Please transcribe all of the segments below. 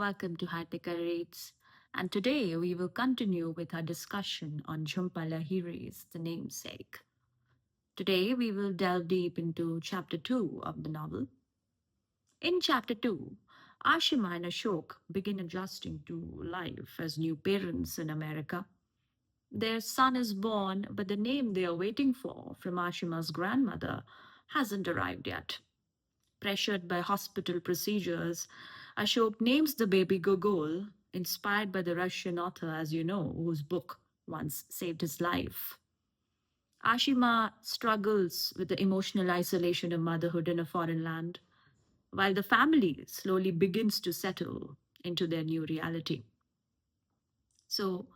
welcome to High Tech Reads. And today we will continue with our discussion on Jhumpa Lahiri's The Namesake. Today we will delve deep into chapter 2 of the novel. In chapter 2, Ashima and Ashok begin adjusting to life as new parents in America. Their son is born, but the name they are waiting for from Ashima's grandmother hasn't arrived yet. Pressured by hospital procedures, Ashok names the baby Gogol, inspired by the Russian author, as you know, whose book once saved his life. Ashima struggles with the emotional isolation of motherhood in a foreign land, while the family slowly begins to settle into their new reality. So,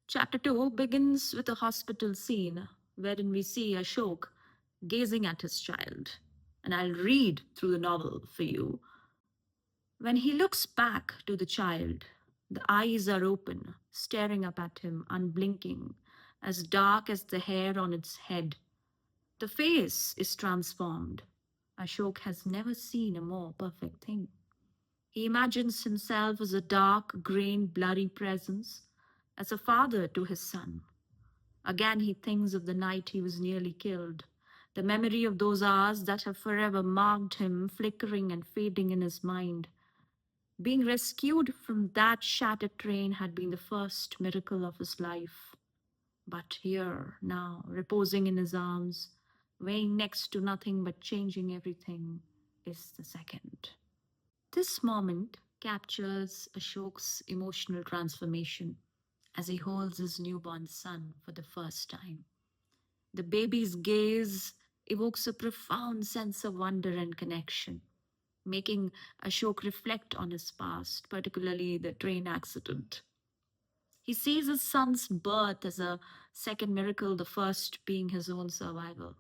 chapter 2 begins with a hospital scene wherein we see Ashok gazing at his child. And I'll read through the novel for you. When he looks back to the child, the eyes are open, staring up at him, unblinking, as dark as the hair on its head. The face is transformed. Ashok has never seen a more perfect thing. He imagines himself as a dark, grained, blurry presence, as a father to his son. Again, he thinks of the night he was nearly killed, the memory of those hours that have forever marked him, flickering and fading in his mind. Being rescued from that shattered train had been the first miracle of his life. But here, now, reposing in his arms, weighing next to nothing but changing everything, is the second. This moment captures Ashok's emotional transformation as he holds his newborn son for the first time. The baby's gaze evokes a profound sense of wonder and connection, making Ashok reflect on his past, particularly the train accident. He sees his son's birth as a second miracle, the first being his own survival.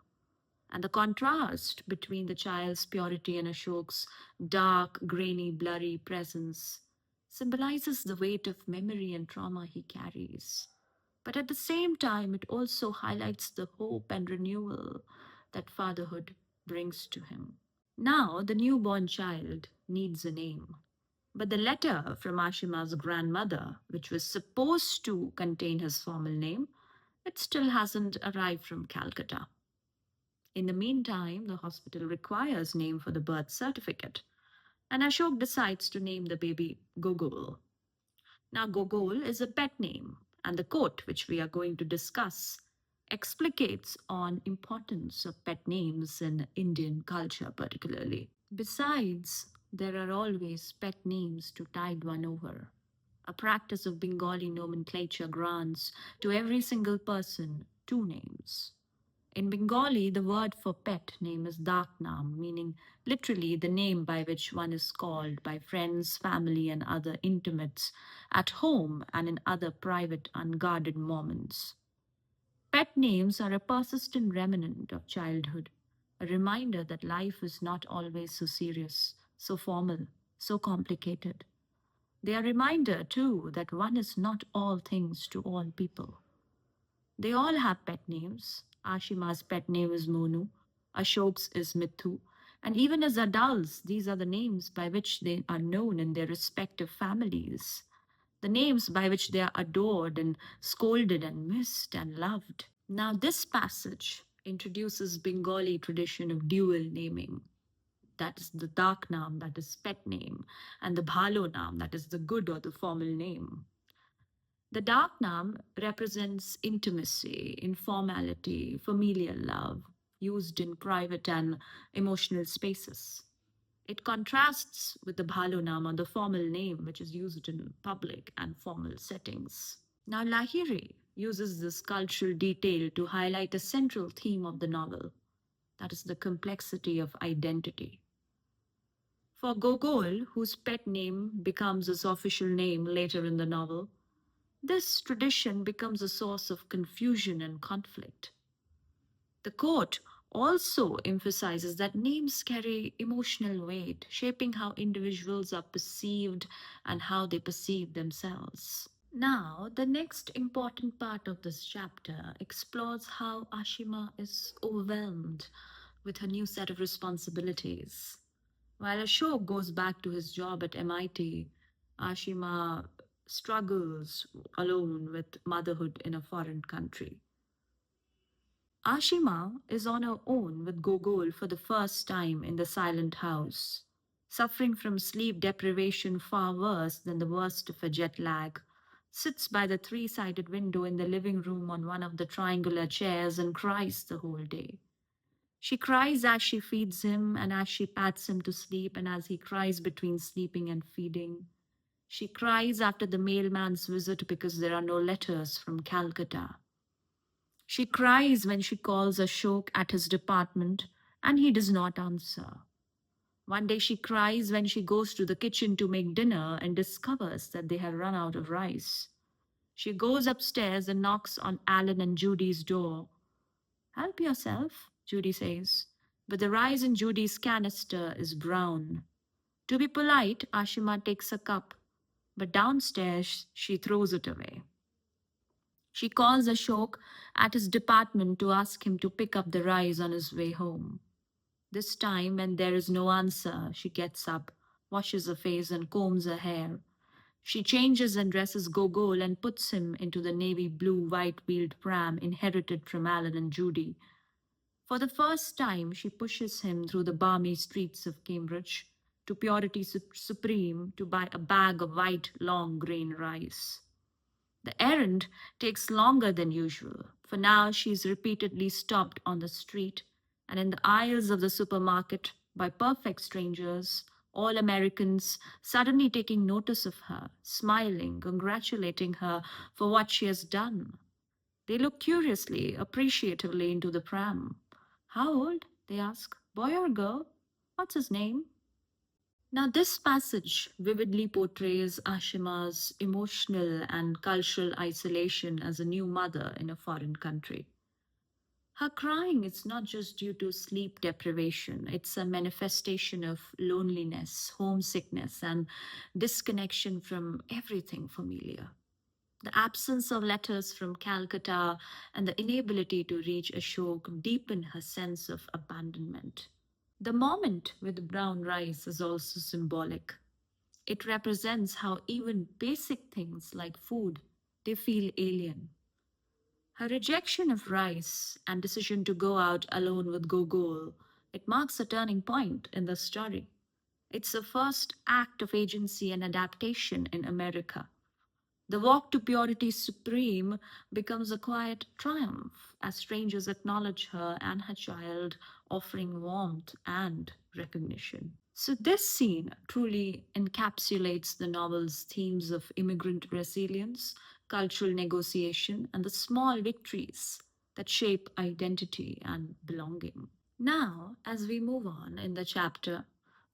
And the contrast between the child's purity and Ashok's dark, grainy, blurry presence symbolizes the weight of memory and trauma he carries. But at the same time, it also highlights the hope and renewal that fatherhood brings to him. Now, the newborn child needs a name. But the letter from Ashima's grandmother, which was supposed to contain his formal name, it still hasn't arrived from Calcutta. In the meantime, the hospital requires name for the birth certificate, and Ashok decides to name the baby Gogol. Now, Gogol is a pet name, and the quote, which we are going to discuss, explicates on importance of pet names in Indian culture particularly. Besides, there are always pet names to tide one over. A practice of Bengali nomenclature grants to every single person two names. In Bengali, the word for pet name is Daknam, meaning literally the name by which one is called by friends, family, and other intimates at home and in other private, unguarded moments. Pet names are a persistent remnant of childhood, a reminder that life is not always so serious, so formal, so complicated. They are a reminder, too, that one is not all things to all people. They all have pet names. Ashima's pet name is Monu, Ashok's is Mithu, and even as adults, these are the names by which they are known in their respective families, the names by which they are adored and scolded and missed and loved. Now, this passage introduces Bengali tradition of dual naming. That is the dark naam, that is pet name, and the bhalo naam, that is the good or the formal name. The dark naam represents intimacy, informality, familial love, used in private and emotional spaces. It contrasts with the bhalo naam or the formal name, which is used in public and formal settings. Now, Lahiri uses this cultural detail to highlight a central theme of the novel, that is the complexity of identity. For Gogol, whose pet name becomes his official name later in the novel, this tradition becomes a source of confusion and conflict. The quote also emphasizes that names carry emotional weight, shaping how individuals are perceived and how they perceive themselves. Now, the next important part of this chapter explores how Ashima is overwhelmed with her new set of responsibilities. While Ashok goes back to his job at MIT, Ashima struggles alone with motherhood in a foreign country. Ashima is on her own with Gogol for the first time in the silent house, suffering from sleep deprivation far worse than the worst of a jet lag. Sits by the three-sided window in the living room on one of the triangular chairs and cries the whole day. She cries as she feeds him and as she pats him to sleep and as he cries between sleeping and feeding. She cries after the mailman's visit because there are no letters from Calcutta. She cries when she calls Ashok at his department and he does not answer. One day she cries when she goes to the kitchen to make dinner and discovers that they have run out of rice. She goes upstairs and knocks on Alan and Judy's door. Help yourself, Judy says, but the rice in Judy's canister is brown. To be polite, Ashima takes a cup, but downstairs she throws it away. She calls Ashok at his department to ask him to pick up the rice on his way home. This time, when there is no answer, she gets up, washes her face, and combs her hair. She changes and dresses Gogol and puts him into the navy blue white wheeled pram inherited from Alan and Judy. For the first time, she pushes him through the balmy streets of Cambridge to Purity Supreme to buy a bag of white long grain rice. The errand takes longer than usual, for now she is repeatedly stopped on the street and in the aisles of the supermarket by perfect strangers, all Americans suddenly taking notice of her, smiling, congratulating her for what she has done. They look curiously, appreciatively into the pram. How old? They ask. Boy or girl? What's his name? Now, this passage vividly portrays Ashima's emotional and cultural isolation as a new mother in a foreign country. Her crying is not just due to sleep deprivation, it's a manifestation of loneliness, homesickness, and disconnection from everything familiar. The absence of letters from Calcutta and the inability to reach Ashok deepen her sense of abandonment. The moment with brown rice is also symbolic. It represents how even basic things like food they feel alien. Her rejection of rice and decision to go out alone with Gogol, it marks a turning point in the story. It's the first act of agency and adaptation in America. The walk to purity supreme becomes a quiet triumph as strangers acknowledge her and her child, offering warmth and recognition. So, this scene truly encapsulates the novel's themes of immigrant resilience, cultural negotiation, and the small victories that shape identity and belonging. Now, as we move on in the chapter,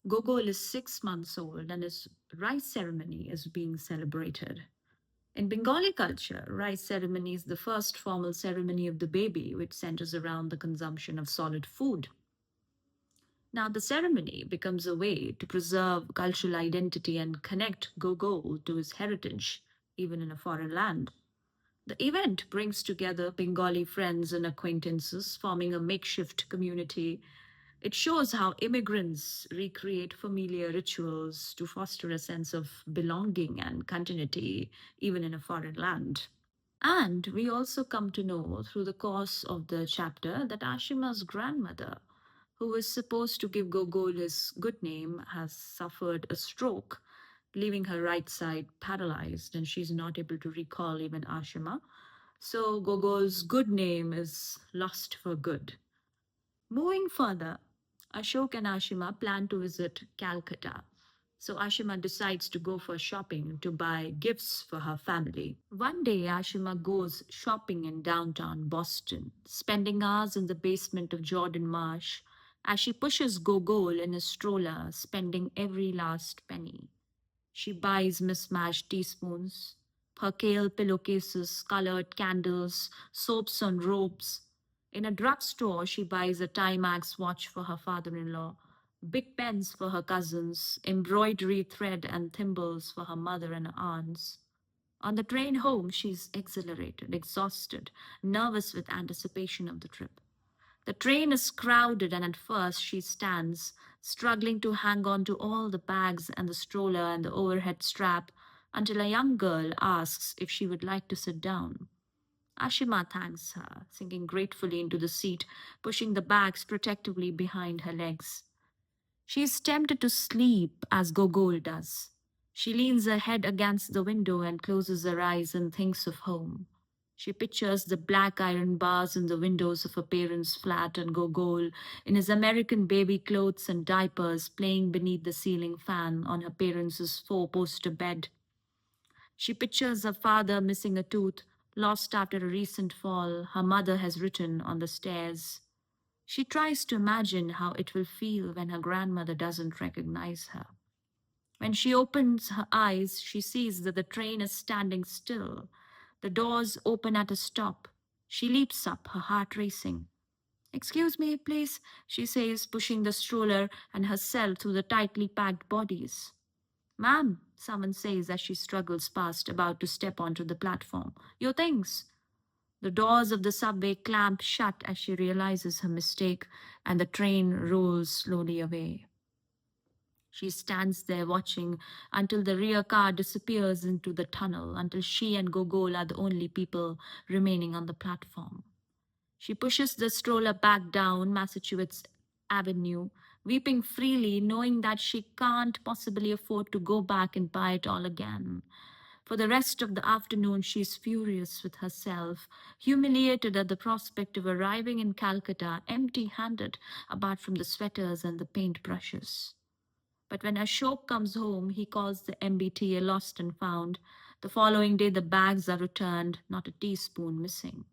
Gogol is 6 months old and his rice ceremony is being celebrated. In Bengali culture, rice ceremony is the first formal ceremony of the baby, which centers around the consumption of solid food. Now, the ceremony becomes a way to preserve cultural identity and connect Gogol to his heritage, even in a foreign land. The event brings together Bengali friends and acquaintances, forming a makeshift community. It shows how immigrants recreate familiar rituals to foster a sense of belonging and continuity, even in a foreign land. And we also come to know through the course of the chapter that Ashima's grandmother, who was supposed to give Gogol his good name, has suffered a stroke, leaving her right side paralyzed, and she's not able to recall even Ashima. So Gogol's good name is lost for good. Moving further, Ashok and Ashima plan to visit Calcutta. So Ashima decides to go for shopping to buy gifts for her family. One day, Ashima goes shopping in downtown Boston, spending hours in the basement of Jordan Marsh as she pushes Gogol in a stroller, spending every last penny. She buys mismatched teaspoons, percale pillowcases, colored candles, soaps on ropes. In a drugstore, she buys a Timex watch for her father in law, big pens for her cousins, embroidery thread and thimbles for her mother and aunts. On the train home, she's exhilarated, exhausted, nervous with anticipation of the trip. The train is crowded, and at first she stands, struggling to hang on to all the bags and the stroller and the overhead strap until a young girl asks if she would like to sit down. Ashima thanks her, sinking gratefully into the seat, pushing the bags protectively behind her legs. She is tempted to sleep as Gogol does. She leans her head against the window and closes her eyes and thinks of home. She pictures the black iron bars in the windows of her parents' flat and Gogol in his American baby clothes and diapers playing beneath the ceiling fan on her parents' four-poster bed. She pictures her father missing a tooth, lost after a recent fall her mother has written on the stairs. She tries to imagine how it will feel when her grandmother doesn't recognize her. When she opens her eyes, she sees that the train is standing still. The doors open at a stop. She leaps up, her heart racing. Excuse me, please, she says, pushing the stroller and herself through the tightly packed bodies. Ma'am, someone says as she struggles past, about to step onto the platform. Your things. The doors of the subway clamp shut as she realizes her mistake, and the train rolls slowly away. She stands there watching until the rear car disappears into the tunnel, until she and Gogol are the only people remaining on the platform. She pushes the stroller back down Massachusetts Avenue, weeping freely, knowing that she can't possibly afford to go back and buy it all again. For the rest of the afternoon, she is furious with herself, humiliated at the prospect of arriving in Calcutta empty handed, apart from the sweaters and the paint brushes. But when Ashok comes home, he calls the MBT a lost and found. The following day, the bags are returned, not a teaspoon missing.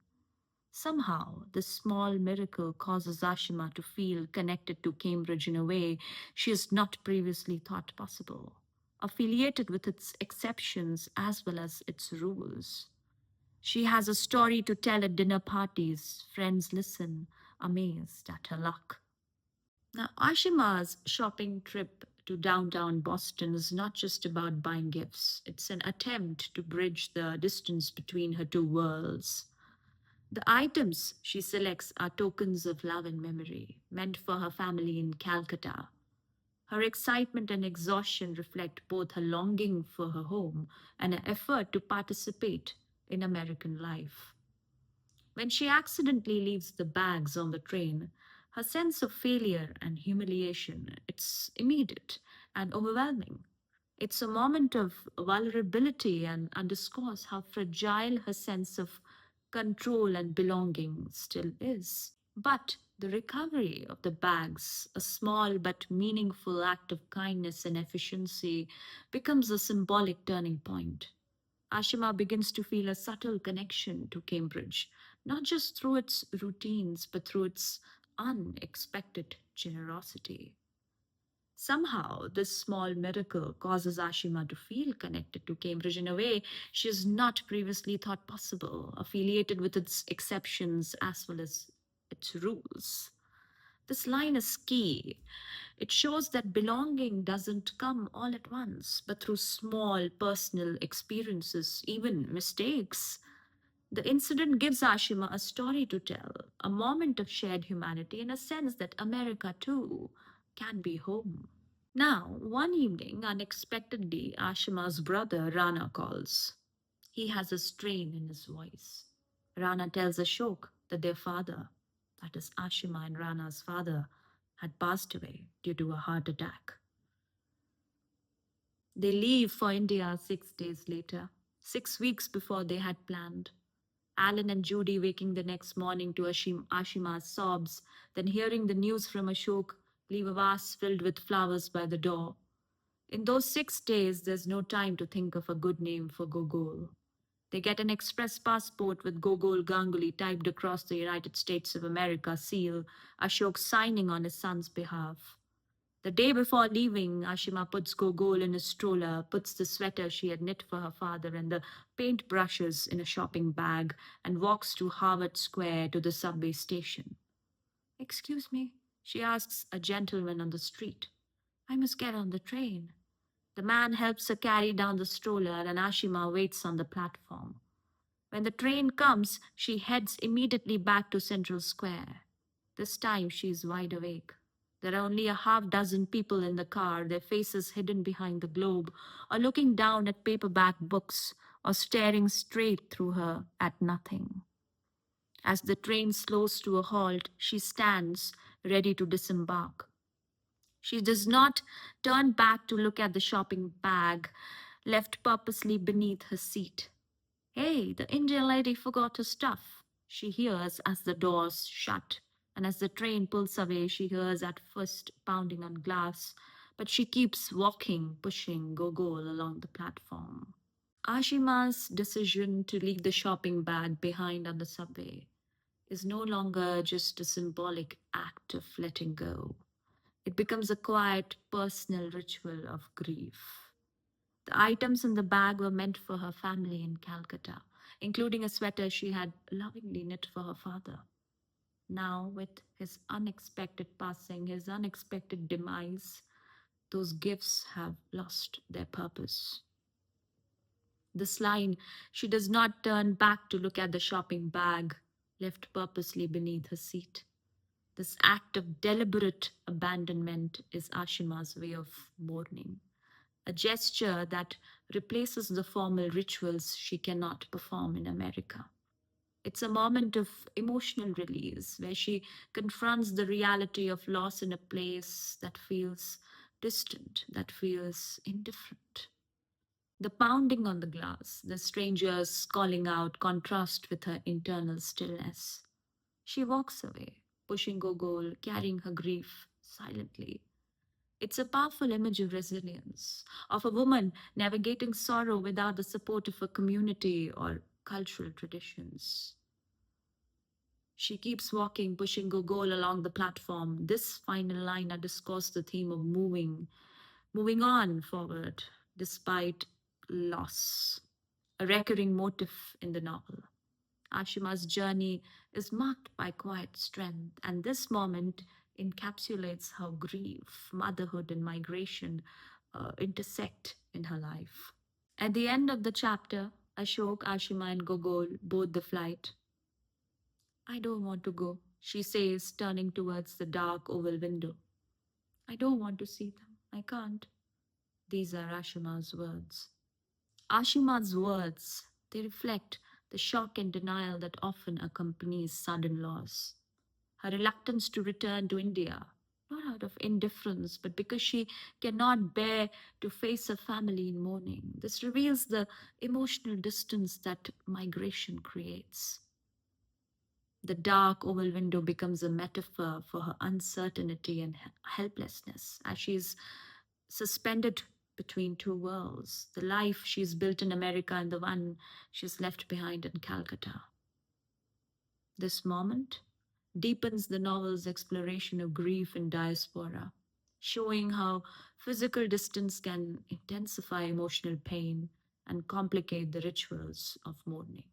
Somehow, this small miracle causes Ashima to feel connected to Cambridge in a way she has not previously thought possible, affiliated with its exceptions as well as its rules. She has a story to tell at dinner parties. Friends listen, amazed at her luck. Now, Ashima's shopping trip to downtown Boston is not just about buying gifts, it's an attempt to bridge the distance between her two worlds. The items she selects are tokens of love and memory, meant for her family in Calcutta. Her excitement and exhaustion reflect both her longing for her home and her effort to participate in American life. When she accidentally leaves the bags on the train, her sense of failure and humiliation, it's immediate and overwhelming. It's a moment of vulnerability and underscores how fragile her sense of control and belonging still is. But the recovery of the bags, a small but meaningful act of kindness and efficiency, becomes a symbolic turning point. Ashima begins to feel a subtle connection to Cambridge, not just through its routines, but through its unexpected generosity. Somehow, this small miracle causes Ashima to feel connected to Cambridge in a way she has not previously thought possible, affiliated with its exceptions as well as its rules. This line is key. It shows that belonging doesn't come all at once, but through small personal experiences, even mistakes. The incident gives Ashima a story to tell, a moment of shared humanity, and a sense that America too can be home. Now, one evening, unexpectedly, Ashima's brother Rana calls. He has a strain in his voice. Rana tells Ashok that their father, that is Ashima and Rana's father, had passed away due to a heart attack. They leave for India 6 days later, 6 weeks before they had planned. Alan and Judy waking the next morning to Ashima's sobs, then hearing the news from Ashok, leave a vase filled with flowers by the door. In those 6 days, there's no time to think of a good name for Gogol. They get an express passport with Gogol Ganguly typed across the United States of America seal, Ashok signing on his son's behalf. The day before leaving, Ashima puts Gogol in his stroller, puts the sweater she had knit for her father and the paint brushes in a shopping bag, and walks to Harvard Square to the subway station. Excuse me, she asks a gentleman on the street. I must get on the train. The man helps her carry down the stroller, and Ashima waits on the platform. When the train comes, she heads immediately back to Central Square. This time she is wide awake. There are only a half dozen people in the car, their faces hidden behind the globe, or looking down at paperback books, or staring straight through her at nothing. As the train slows to a halt, she stands, ready to disembark. She does not turn back to look at the shopping bag left purposely beneath her seat. Hey, the Indian lady forgot her stuff. She hears as the doors shut, and as the train pulls away, she hears at first pounding on glass, but she keeps walking, pushing Gogol along the platform. Ashima's decision to leave the shopping bag behind on the subway is no longer just a symbolic act of letting go. It becomes a quiet, personal ritual of grief. The items in the bag were meant for her family in Calcutta, including a sweater she had lovingly knit for her father. Now, with his unexpected passing, his unexpected demise, those gifts have lost their purpose. This line, she does not turn back to look at the shopping bag left purposely beneath her seat. This act of deliberate abandonment is Ashima's way of mourning, a gesture that replaces the formal rituals she cannot perform in America. It's a moment of emotional release where she confronts the reality of loss in a place that feels distant, that feels indifferent. The pounding on the glass, the strangers calling out, contrast with her internal stillness. She walks away, pushing Gogol, carrying her grief silently. It's a powerful image of resilience, of a woman navigating sorrow without the support of a community or cultural traditions. She keeps walking, pushing Gogol along the platform. This final line underscores the theme of moving on forward despite loss, a recurring motif in the novel. Ashima's journey is marked by quiet strength, and this moment encapsulates how grief, motherhood, and migration intersect in her life. At the end of the chapter, Ashok, Ashima, and Gogol board the flight. I don't want to go, she says, turning towards the dark oval window. I don't want to see them. I can't. These are Ashima's words. Ashima's words, they reflect the shock and denial that often accompanies sudden loss. Her reluctance to return to India, not out of indifference, but because she cannot bear to face her family in mourning. This reveals the emotional distance that migration creates. The dark oval window becomes a metaphor for her uncertainty and helplessness as she's suspended between two worlds, the life she's built in America and the one she's left behind in Calcutta. This moment deepens the novel's exploration of grief in diaspora, showing how physical distance can intensify emotional pain and complicate the rituals of mourning.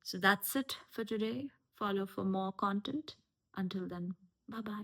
So that's it for today. Follow for more content. Until then, bye bye.